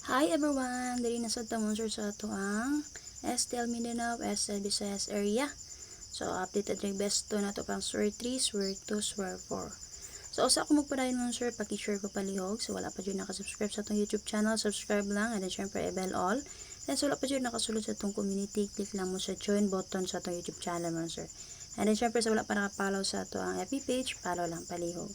Hi everyone! Dali na sa tamon sir sa ato ang STL Mindanao, STL Visayas area. So, updated rin best to na to pang swear 3, swear 2, swear 4. So, usa ako magpadayon mo sir, paki-share ko palihog. So, wala pa dyan nakasubscribe sa itong YouTube channel, subscribe lang. And then, syempre, i-bell all. And so, wala pa dyan nakasulod sa itong community, click lang mo sa join button sa itong YouTube channel mo sir. And then, syempre, sa wala pa nakapollow sa ito ang FB page, follow lang palihog.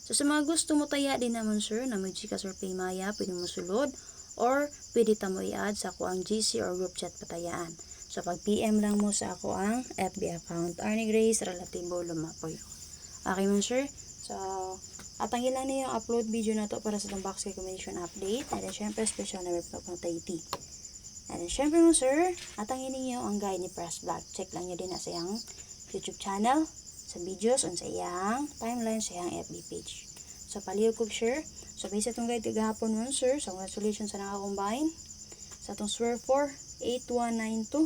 So, sa mga gusto mo taya din naman sir, na may Gcash or Paymaya, pwede mo sulod. Or, pwede ta mo i-add sa ako ang GC or group chat patayaan. So, pag PM lang mo sa ako ang FB account, Arnie Grace Relativo Lumapoy. Okay mo sir? So, atangin lang niyo yung upload video na to para sa itong box recommendation update. And then, syempre, special na report ng Tahiti. And then, syempre mo sir, atangin niyo ang guide ni Press Vlog. Check lang nyo din na sa iyang YouTube channel, sa videos, on sa iyang timeline, sa iyang FB page. So, palihog ko sure. So, based itong guide kagahapon nun, sir. So, congratulations sa nakakombine. Sa itong swear 4, 8192.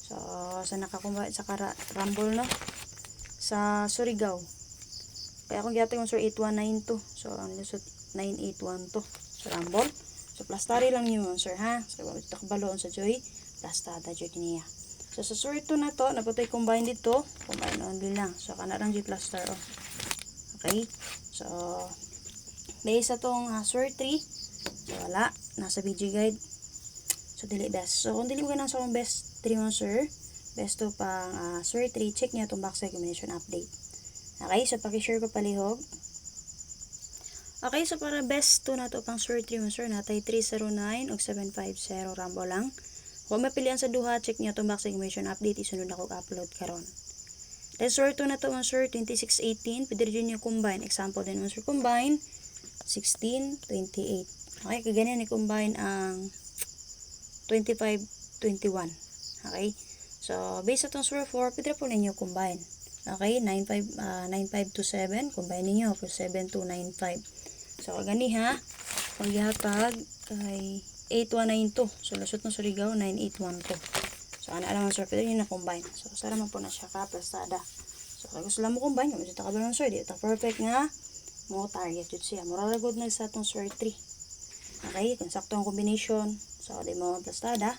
So, sa nakakombine sa Rumble, no? Sa Surigao. Kaya kung giyate kong sir, 8192. So, ang lusot, 9812. Sa Rumble. So, plastari lang yun, sir, ha? So, takbaloon sa Joy. Plastada, Joy niya. So, sa swear 2 na to, napatay combine dito. Combine only lang. So, kanarang Joy plaster, oh. Okay? So, based sa itong swear 3, so wala, nasa video guide. So, dili best. So, kung dili mo ganang sa akong best 3 mo sir, best to pang swear 3, check niya itong box recommendation update. Okay, so pakishare ko palihog. Okay, so para best to na to pang swear 3 mo sir, natay 309 o 750 rambo lang. Kung mapilian sa duha, check niya itong box recommendation update, isunod ako upload karon. Then swear 2 na to mo sir, 2618, pwede rin nyo combine. Example din mo sir, combine 1628. Okay, kaganyan i-combine ang 2521. Okay? So, based sa itong swear 4, pwede po ninyo combine. Okay? 9527, combine ninyo for 7295. So, kagani ha, pag ihatag kay 8192. So, lasot ng Surigao, 9812. So, alam mo sir, pwede nyo na combine. So, sara man po na siya ka, plastada. So, kung gusto lang mo combine, kung gusto ka ba sir, di ito perfect nga, mo target yun siya. Muraragod na sa itong swear 3. Okay, kung sakto ang combination. So, di mo plastada.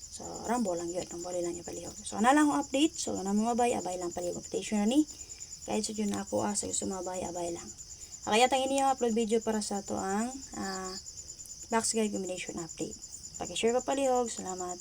So, rambo lang yun. Rambo lang yung palihog. So, na lang akong update. So, na mo mabay, abay lang palihog. Invitation na ni. Kahit sa yun na ako, sa gusto mabay, abay lang. Okay, atangin niyo upload video para sa ito ang box guide combination update. Pag-share pa palihog. Salamat.